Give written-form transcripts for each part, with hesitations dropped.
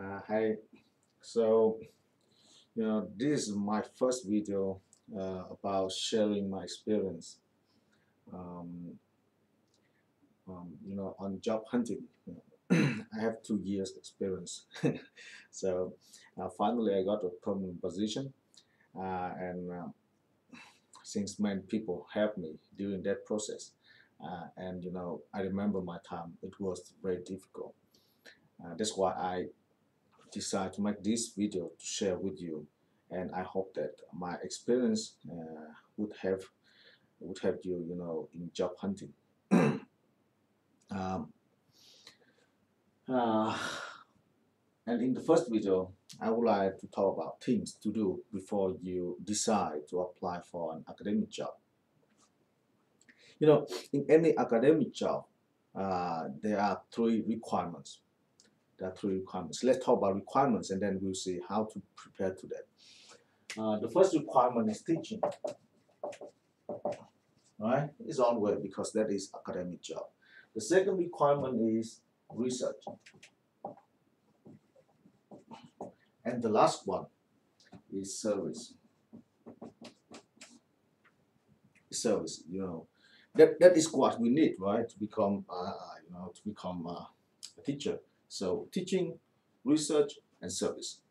Hi. So, this is my first video about sharing my experience, um, on job hunting. I have 2 years experience. So, finally I got a permanent position, and since many people helped me during that process. And, I remember my time, it was very difficult. That's why I decide to make this video to share with you, and I hope that my experience would help you, in job hunting. um, uh, and in the first video, I would like to talk about things to do before you decide to apply for an academic job. In any academic job, there are three requirements. Let's talk about requirements, and then we'll see how to prepare to that. The first requirement is teaching, right? It's always because that is academic job. The second requirement is research, and the last one is service. Service, that is what we need, right, to become, a teacher. So teaching, research, and service.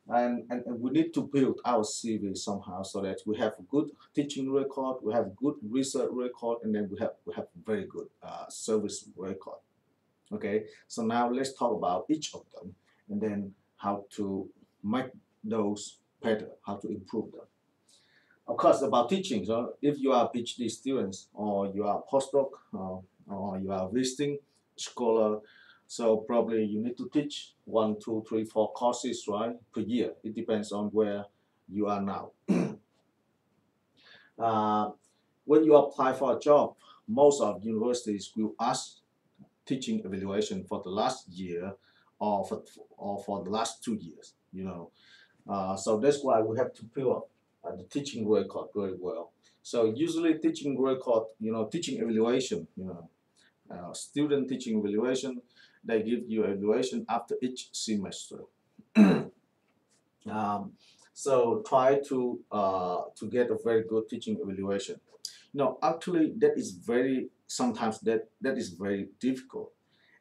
And we need to build our CV somehow so that we have a good teaching record, we have good research record, and then we have very good service record. Okay, so now let's talk about each of them, and then how to make those better, how to improve them. Of course, about teaching. So if you are a PhD students, or you are a postdoc, or you are a visiting scholar, so probably you need to teach 1, 2, 3, 4 courses, right, per year. It depends on where you are now. uh, when you apply for a job, most of universities will ask teaching evaluation for the last year, or for the last 2 years. So that's why we have to build up the teaching record very well. So usually teaching record, teaching evaluation, student teaching evaluation, they give you evaluation after each semester. um, so try to get a very good teaching evaluation. Actually, that is very sometimes that is very difficult,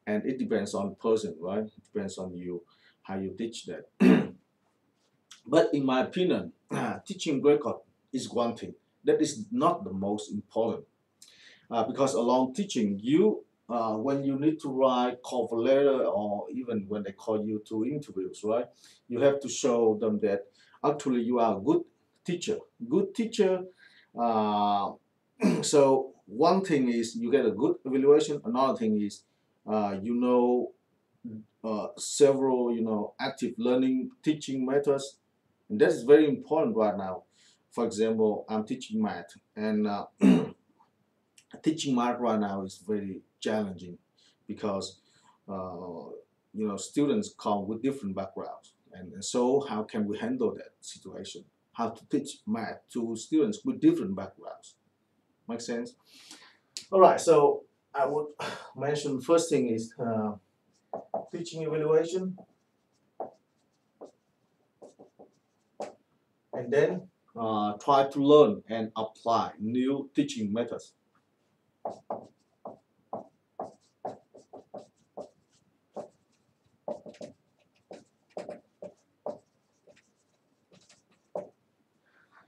and it depends on the person, right? It depends on you how you teach that. But in my opinion, teaching record is one thing. That is not the most important, because along teaching, when you need to write cover letter, or even when they call you to interviews, right? You have to show them that actually you are a good teacher. Good teacher. Uh, so one thing is you get a good evaluation. Another thing is, several active learning teaching methods, and that is very important right now. For example, I'm teaching math, and teaching math right now is very challenging because students come with different backgrounds, and so how can we handle that situation? How to teach math to students with different backgrounds? Make sense? All right. So I would mention first thing is teaching evaluation, and then try to learn and apply new teaching methods.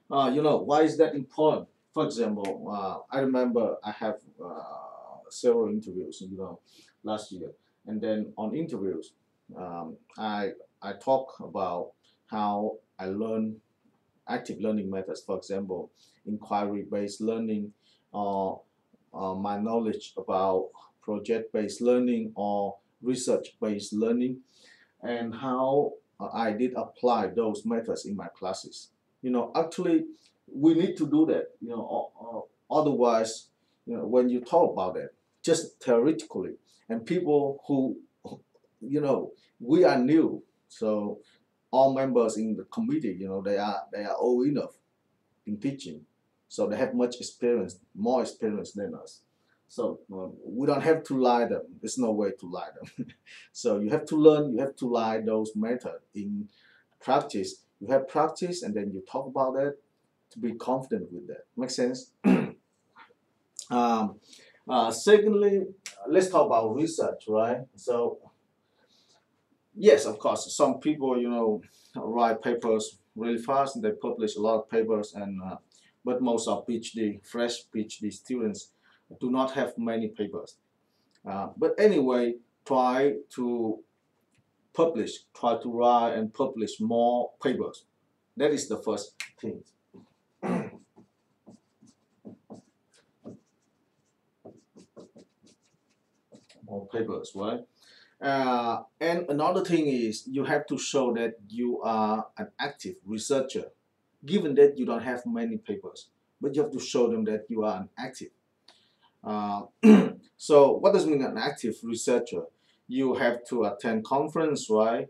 Why is that important? For example, I remember I have several interviews, last year, and then on interviews, I talk about how I learn active learning methods. For example, inquiry-based learning, or my knowledge about project-based learning or research-based learning, and how I did apply those methods in my classes. Actually, we need to do that. Otherwise, when you talk about it, just theoretically, and people who, we are new, so all members in the committee, they are old enough in teaching, so they have much experience, more experience than us. So we don't have to lie them. There's no way to lie them. So you have to learn. You have to lie those methods in practice. You have practice, and then you talk about it to be confident with that. Make sense? um, Secondly, let's talk about research, right? So yes, of course, some people, write papers really fast. They publish a lot of papers, and but most of fresh PhD students do not have many papers. But anyway, try to try to write and publish more papers. That is the first thing. More papers, right? And another thing is you have to show that you are an active researcher, given that you don't have many papers, but you have to show them that you are an active. Uh, so what does mean an active researcher? You have to attend conference, right?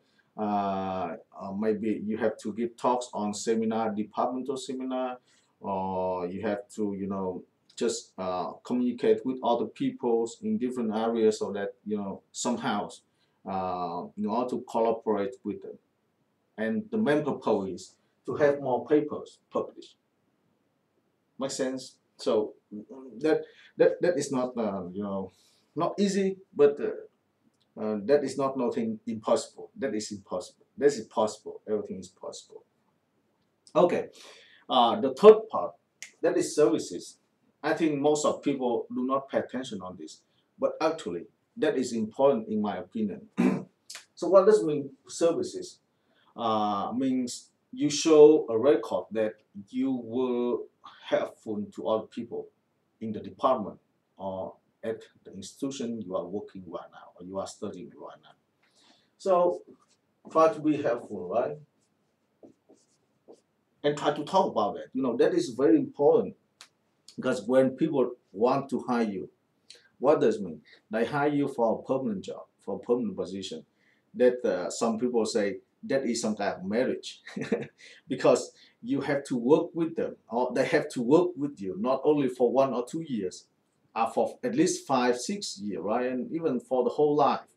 Maybe you have to give talks on seminar, departmental seminar, or you have to, just communicate with other people in different areas so that, somehow, in order to collaborate with them. And the main purpose is to have more papers published. Make sense? So that that is not not easy, but that is not nothing impossible. That is impossible. That is possible. Everything is possible. Okay. The third part, that is services. I think most of people do not pay attention on this, but actually that is important in my opinion. So what does mean services? Means you show a record that you were helpful to other people in the department or at the institution you are working right now or you are studying right now. So try to be helpful, right? And try to talk about it. That is very important because when people want to hire you, what does it mean? They hire you for a permanent job, for a permanent position. That some people say that is some kind of marriage, because you have to work with them, or they have to work with you, not only for 1 or 2 years, for at least 5, 6 years, right? And even for the whole life.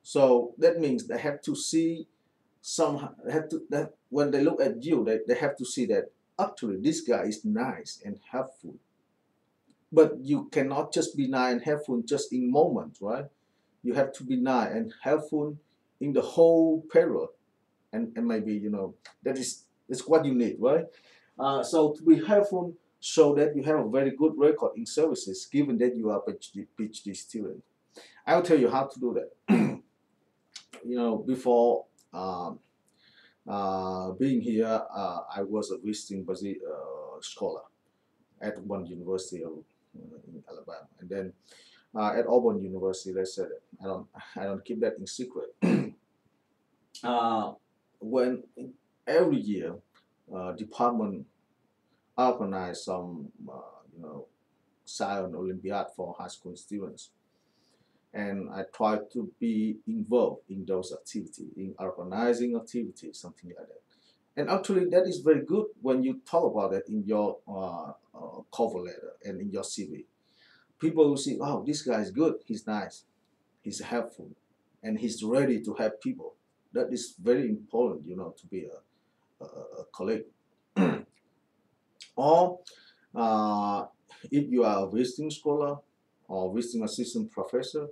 So that means they have to see that when they look at you, they have to see that actually this guy is nice and helpful. But you cannot just be nice and helpful just in moments, right? You have to be nice and helpful in the whole period, and maybe that's what you need, right? So to be helpful, show that you have a very good record in services, given that you are a PhD student. I will tell you how to do that. Before being here, I was a visiting scholar at one university in Alabama, and then at Auburn University. Let's say that I don't keep that in secret. When every year, department organize some science Olympiad for high school students, and I try to be involved in those activities, in organizing activities, something like that. And actually, that is very good when you talk about it in your cover letter and in your CV. People will see, oh, this guy is good, he's nice, he's helpful, and he's ready to help people. That is very important, to be a colleague. Or if you are a visiting scholar or visiting assistant professor,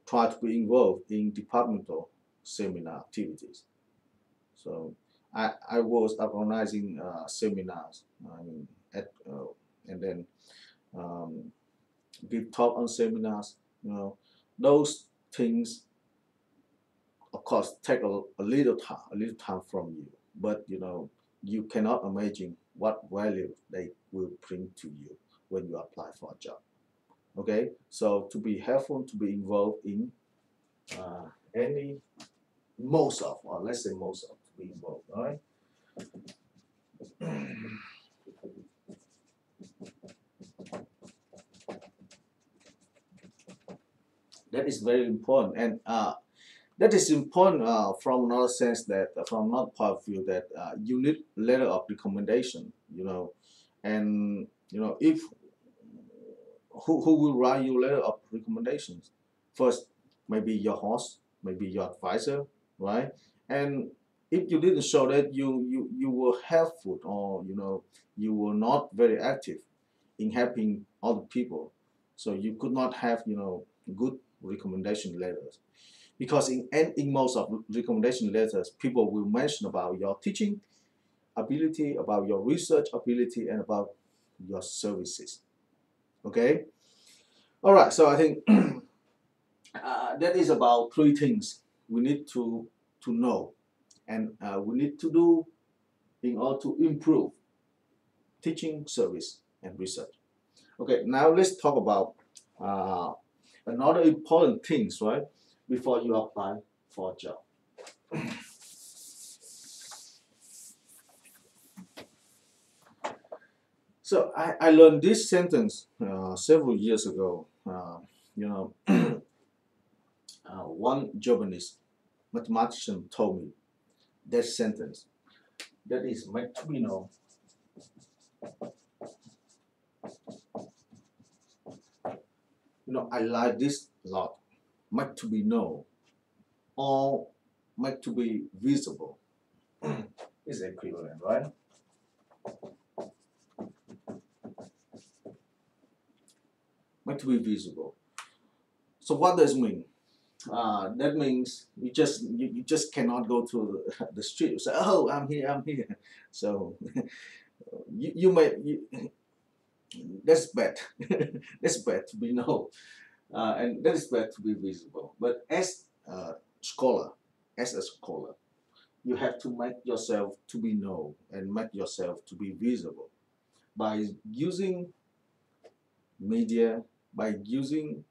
try to be involved in departmental seminar activities. So I was organizing seminars, and then um, give talk on seminars. Those things, of course, take a little time from you, but you cannot imagine what value they will bring to you when you apply for a job. Okay, so to be helpful, to be involved in any most of, or let's say most of, to be involved. All right. That is very important, and that is important from another sense that from another point of view that you need letter of recommendation, and if who will write your letter of recommendations? First, maybe your host, maybe your advisor, right? And if you didn't show that you were helpful, or you were not very active in helping other people, so you could not have good recommendation letters. Because in most of recommendation letters, people will mention about your teaching ability, about your research ability, and about your services. Okay. All right. So I think that is about three things we need to know, and we need to do in order to improve teaching, service, and research. Okay. Now let's talk about uh, another important things, right? Before you apply for a job. So I learned this sentence several years ago. You know, one Japanese mathematician told me that sentence. That is meant to be known. I like this a lot. Meant to be known, or meant to be visible. Is equivalent, right? Meant to be visible. So what does it mean? That means you just cannot go to the street and say, "Oh, I'm here, I'm here." So you may that's bad. That's bad to be known, and that is bad to be visible. But as a scholar, you have to make yourself to be known and make yourself to be visible by using media, by using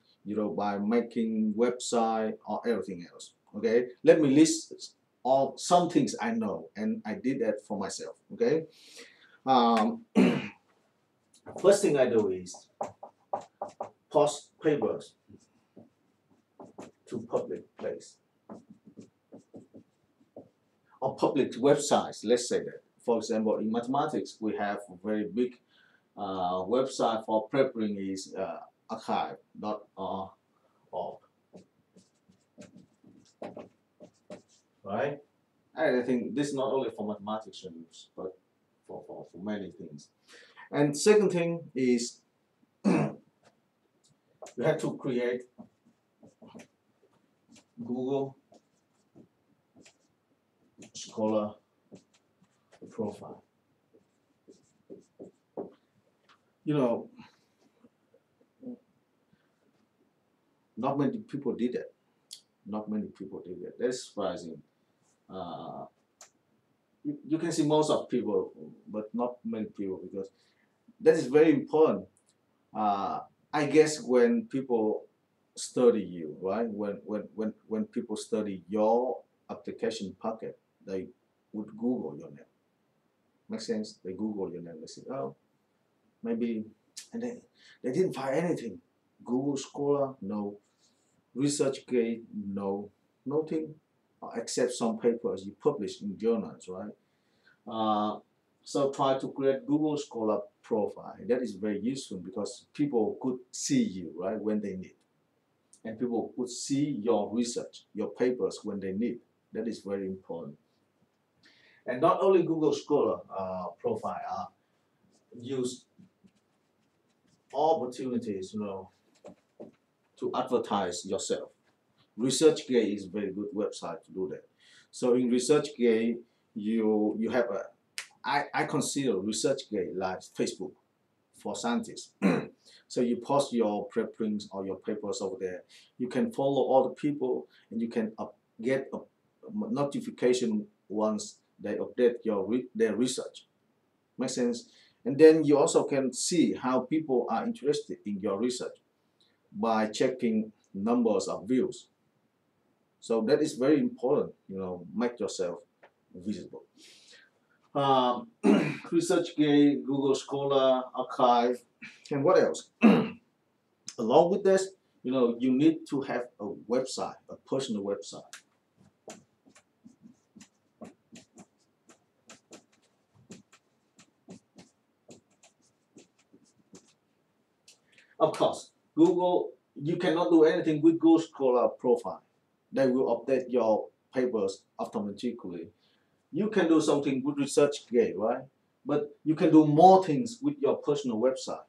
by making website or everything else. Okay, let me list all some things I know, and I did that for myself. Okay, um, first thing I do is post papers to public place or public websites. Let's say that. For example, in mathematics, we have a very big website for preparing is archive.org, right? And I think this is not only for mathematics use, but for many things. And second thing is you have to create Google Scholar profile. You know, not many people did that. Not many people did that. That's surprising. Uh, you can see most of people, but not many people, because that is very important. Uh, I guess when people study you, right? When people study your application packet, they would Google your name. Makes sense? They Google your name. They say, oh, maybe, and they didn't find anything. Google Scholar, no. ResearchGate, no. Nothing except some papers you publish in journals, right? Uh, so try to create Google Scholar profile. That is very useful because people could see you, right, when they need. And people could see your research, your papers when they need. That is very important. And not only Google Scholar profile, use opportunities, to advertise yourself. ResearchGate is a very good website to do that. So in ResearchGate, you have I consider ResearchGate like Facebook for scientists. So you post your preprints or your papers over there. You can follow all the people, and you can get a notification once they update their research. Make sense? And then you also can see how people are interested in your research by checking numbers of views. So that is very important. Make yourself visible. ResearchGate, Google Scholar, Archive, and what else? Along with this, you need to have a website, a personal website. Of course, Google, you cannot do anything with Google Scholar profile. They will update your papers automatically. You can do something with ResearchGate, right? But you can do more things with your personal website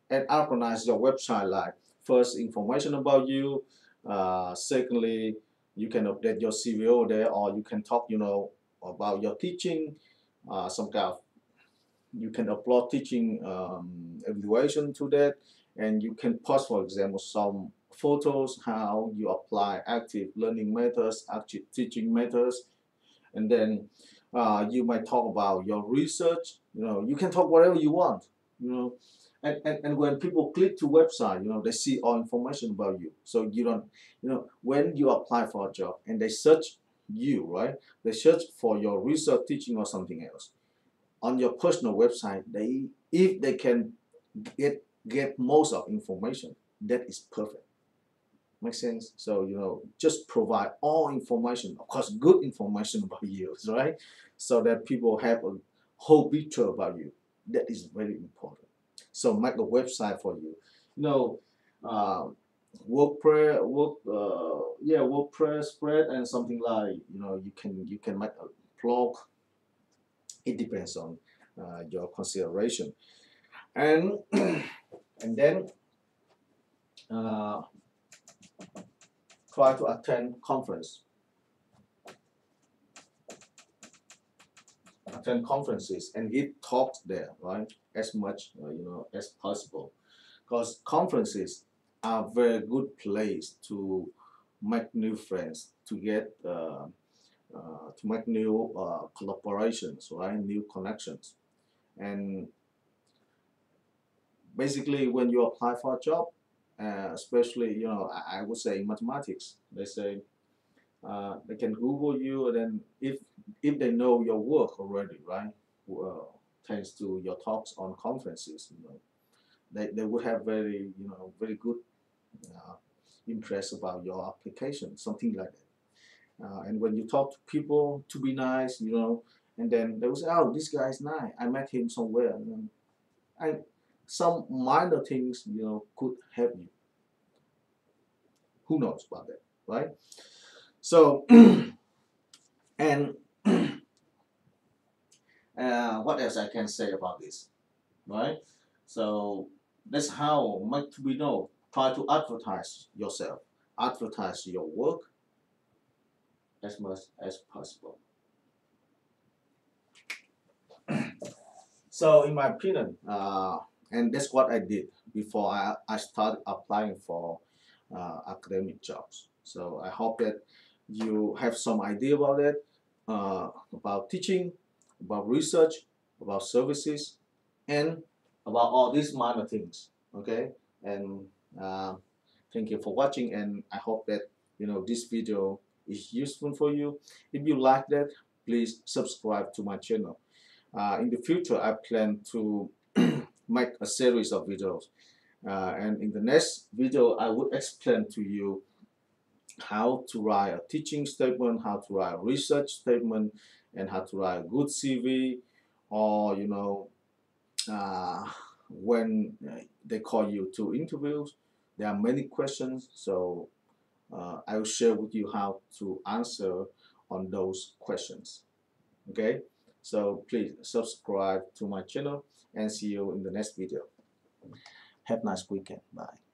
and organize your website, like first information about you, secondly you can update your CV over there, or you can talk, about your teaching, some kind of, you can upload teaching evaluation to that, and you can post, for example, some photos how you apply active learning methods, active teaching methods, and then you might talk about your research. You can talk whatever you want. You know, and when people click to website, they see all information about you. So you don't, when you apply for a job and they search you, right? They search for your research, teaching, or something else on your personal website. They, if they can get most of information, that is perfect. Make sense? So just provide all information, of course, good information about you, right? So that people have a whole picture about you. That is very important. So make a website for you. You know, uh, WordPress spread and something like, you can make a blog. It depends on your consideration, and and then uh, try to attend conferences and give talks there, right? As much as possible, because conferences are very good place to make new friends, to make new collaborations, right? New connections, and basically when you apply for a job, especially I would say in mathematics, they say they can Google you, and then if they know your work already, right? Thanks to your talks on conferences, they would have very good uh, impress about your application, something like that. And when you talk to people to be nice, and then they will say, "Oh, this guy is nice. I met him somewhere." And some minor things, could help you. Who knows about that, right? So, and what else I can say about this, right? So that's how much we know. Try to advertise yourself, advertise your work as much as possible. So, in my opinion, and that's what I did before I started applying for academic jobs. So I hope that you have some idea about it, about teaching, about research, about services, and about all these minor things. Okay, and uh, thank you for watching, and I hope that this video is useful for you. If you like that, please subscribe to my channel. In the future, I plan to make a series of videos, and in the next video, I will explain to you how to write a teaching statement, how to write a research statement, and how to write a good CV, or uh, when they call you to interviews, there are many questions. So I will share with you how to answer on those questions. Okay, so please subscribe to my channel and see you in the next video. Have a nice weekend. Bye.